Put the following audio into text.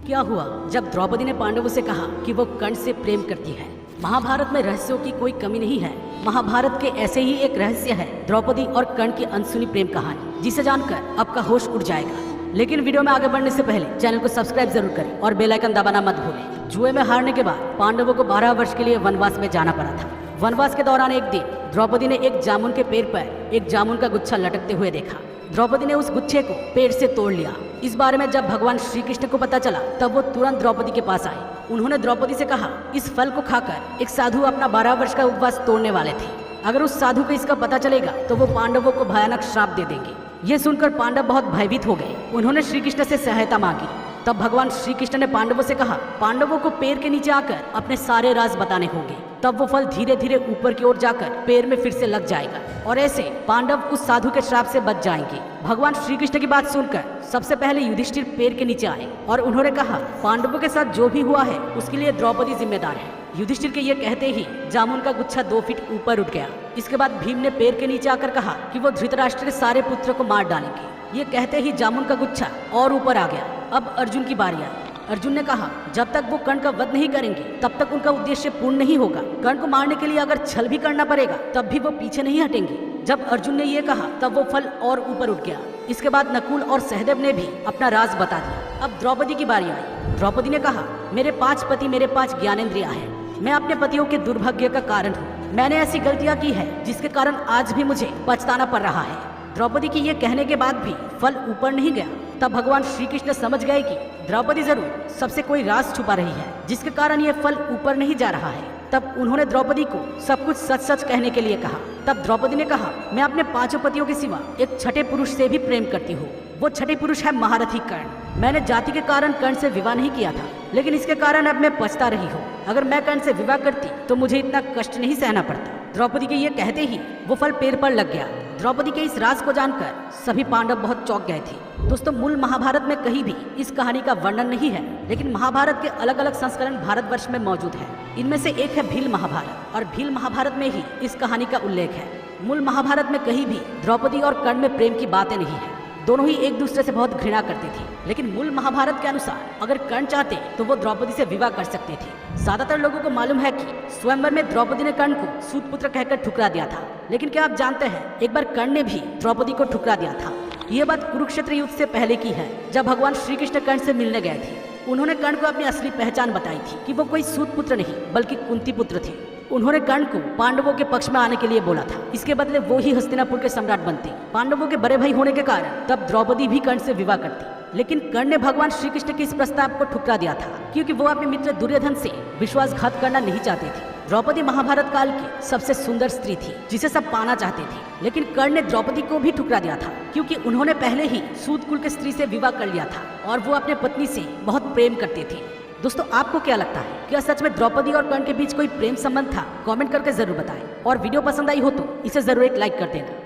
क्या हुआ जब द्रौपदी ने पांडवों से कहा कि वो कर्ण से प्रेम करती है। महाभारत में रहस्यों की कोई कमी नहीं है। महाभारत के ऐसे ही एक रहस्य है द्रौपदी और कर्ण की अनसुनी प्रेम कहानी, जिसे जानकर आपका होश उड़ जाएगा। लेकिन वीडियो में आगे बढ़ने से पहले चैनल को सब्सक्राइब जरूर करें और बेल आइकन दबाना मत भूलें। जुए में हारने के बाद पांडवों को 12 वर्ष के लिए वनवास में जाना पड़ा था। वनवास के दौरान एक दिन द्रौपदी ने एक जामुन के पेड़ पर एक जामुन का गुच्छा लटकते हुए देखा। द्रौपदी ने उस गुच्छे को पेड़ से तोड़ लिया। इस बारे में जब भगवान श्री कृष्ण को पता चला तब वो तुरंत द्रौपदी के पास आए। उन्होंने द्रौपदी से कहा, इस फल को खाकर एक साधु अपना 12 वर्ष का उपवास तोड़ने वाले थे। अगर उस साधु को इसका पता चलेगा तो वो पांडवों को भयानक श्राप दे देंगे। ये सुनकर पांडव बहुत भयभीत हो गए। उन्होंने श्री कृष्ण से सहायता मांगी। तब भगवान श्री कृष्ण ने पांडवों से कहा, पांडवों को पेड़ के नीचे आकर अपने सारे राज बताने होंगे। तब वो फल धीरे धीरे ऊपर की ओर जाकर पेड़ में फिर से लग जाएगा और ऐसे पांडव उस साधु के श्राप से बच जाएंगे। भगवान श्री कृष्ण की बात सुनकर सबसे पहले युधिष्ठिर पेड़ के नीचे आए और उन्होंने कहा, पांडवों के साथ जो भी हुआ है उसके लिए द्रौपदी जिम्मेदार है। युधिष्ठिर के ये कहते ही जामुन का गुच्छा 2 फीट ऊपर उठ गया। इसके बाद भीम ने पेड़ के नीचे आकर कहा कि वो धृतराष्ट्र के सारे पुत्रों को मार डालेंगे। ये कहते ही जामुन का गुच्छा और ऊपर आ गया। अब अर्जुन की बारी आई। अर्जुन ने कहा, जब तक वो कर्ण का वध नहीं करेंगे तब तक उनका उद्देश्य पूर्ण नहीं होगा। कर्ण को मारने के लिए अगर छल भी करना पड़ेगा तब भी वो पीछे नहीं हटेंगे। जब अर्जुन ने ये कहा तब वो फल और ऊपर उठ गया। इसके बाद नकुल और सहदेव ने भी अपना राज बता दिया। अब द्रौपदी की बारी आई। द्रौपदी ने कहा, मेरे 5 पति, मेरे 5 ज्ञानेंद्रियां हैं। मैं अपने पतियों के दुर्भाग्य का कारण हूँ। मैंने ऐसी गलतियां की है जिसके कारण आज भी मुझे पछताना पड़ रहा है। द्रौपदी के ये कहने के बाद भी फल ऊपर नहीं गया। तब भगवान श्री कृष्ण समझ गए कि द्रौपदी जरूर सबसे कोई राज छुपा रही है जिसके कारण ये फल ऊपर नहीं जा रहा है। तब उन्होंने द्रौपदी को सब कुछ सच सच कहने के लिए कहा। तब द्रौपदी ने कहा, मैं अपने 5 पतियों के सिवा एक छठे पुरुष से भी प्रेम करती हूँ। वो छठे पुरुष है महारथी कर्ण। मैंने जाति के कारण कर्ण से विवाह नहीं किया था, लेकिन इसके कारण अब मैं पछता रही हूँ। अगर मैं कर्ण से विवाह करती तो मुझे इतना कष्ट नहीं सहना पड़ता। द्रौपदी के ये कहते ही वो फल पेड़ पर लग गया। द्रौपदी के इस राज को जानकर सभी पांडव बहुत चौंक गए थे। दोस्तों, मूल महाभारत में कहीं भी इस कहानी का वर्णन नहीं है, लेकिन महाभारत के अलग अलग संस्करण भारतवर्ष में मौजूद है। इनमें से एक है भील महाभारत और भील महाभारत में ही इस कहानी का उल्लेख है। मूल महाभारत में कहीं भी द्रौपदी और कर्ण में प्रेम की बातें नहीं है। दोनों ही एक दूसरे से बहुत घृणा करते थे। लेकिन मूल महाभारत के अनुसार अगर कर्ण चाहते तो वो द्रौपदी से विवाह कर सकते थे। ज्यादातर लोगों को मालूम है कि स्वयंवर में द्रौपदी ने कर्ण को सूतपुत्र कहकर ठुकरा दिया था। लेकिन क्या आप जानते हैं, एक बार कर्ण ने भी द्रौपदी को ठुकरा दिया था। ये बात कुरुक्षेत्र युद्ध से पहले की है, जब भगवान श्री कृष्ण कर्ण से मिलने गए थे। उन्होंने कर्ण को अपनी असली पहचान बताई थी कि वो कोई सूतपुत्र नहीं बल्कि कुंती पुत्र थे। उन्होंने कर्ण को पांडवों के पक्ष में आने के लिए बोला था। इसके बदले वो ही हस्तिनापुर के सम्राट बनते। पांडवों के बड़े भाई होने के कारण तब द्रौपदी भी कर्ण से विवाह करती। लेकिन कर्ण ने भगवान श्री कृष्ण के इस प्रस्ताव को ठुकरा दिया था, क्योंकि वो अपने मित्र दुर्योधन से विश्वासघात करना नहीं चाहते थे। द्रौपदी महाभारत काल की सबसे सुंदर स्त्री थी जिसे सब पाना चाहते थे। लेकिन कर्ण ने द्रौपदी को भी ठुकरा दिया था, क्योंकि उन्होंने पहले ही सूत कुल के स्त्री से विवाह कर लिया था और वो अपने पत्नी से बहुत प्रेम करते थे। दोस्तों, आपको क्या लगता है, क्या सच में द्रौपदी और कर्ण के बीच कोई प्रेम संबंध था? कमेंट करके जरूर बताएं और वीडियो पसंद आई हो तो इसे जरूर एक लाइक कर देना।